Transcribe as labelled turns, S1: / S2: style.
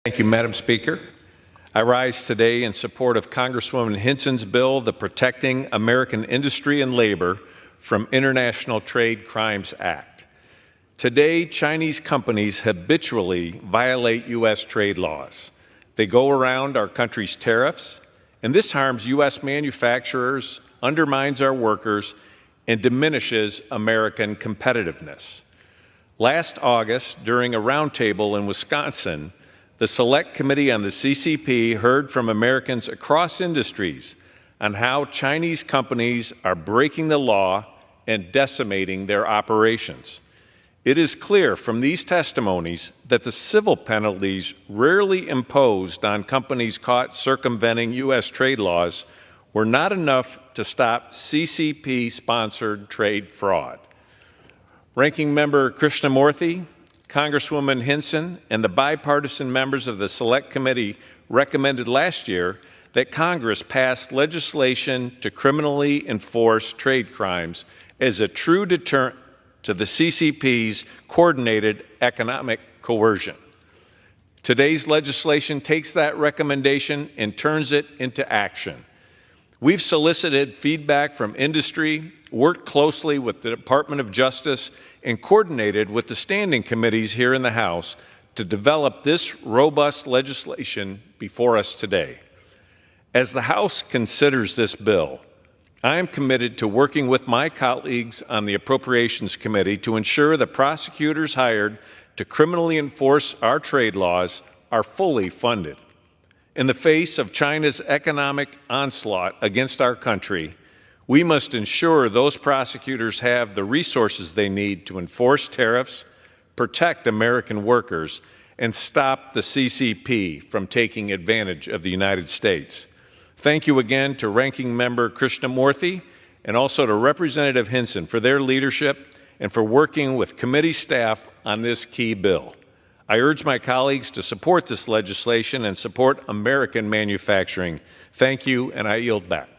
S1: Thank you, Madam Speaker. I rise today in support of Congresswoman Hinson's bill, the Protecting American Industry and Labor from International Trade Crimes Act. Today, Chinese companies habitually violate U.S. trade laws. They go around our country's tariffs, and this harms U.S. manufacturers, undermines our workers, and diminishes American competitiveness. Last August, during a roundtable in Wisconsin, the Select Committee on the CCP heard from Americans across industries on how Chinese companies are breaking the law and decimating their operations. It is clear from these testimonies that the civil penalties rarely imposed on companies caught circumventing U.S. trade laws were not enough to stop CCP-sponsored trade fraud. Ranking Member Krishnamurthy, Congresswoman Hinson, and the bipartisan members of the Select Committee recommended last year that Congress pass legislation to criminally enforce trade crimes as a true deterrent to the CCP's coordinated economic coercion. Today's legislation takes that recommendation and turns it into action. We've solicited feedback from industry, worked closely with the Department of Justice, and coordinated with the standing committees here in the House to develop this robust legislation before us today. As the House considers this bill, I am committed to working with my colleagues on the Appropriations Committee to ensure the prosecutors hired to criminally enforce our trade laws are fully funded. In the face of China's economic onslaught against our country, we must ensure those prosecutors have the resources they need to enforce tariffs, protect American workers, and stop the CCP from taking advantage of the United States. Thank you again to Ranking Member Krishnamurthy and also to Representative Hinson for their leadership and for working with committee staff on this key bill. I urge my colleagues to support this legislation and support American manufacturing. Thank you, and I yield back.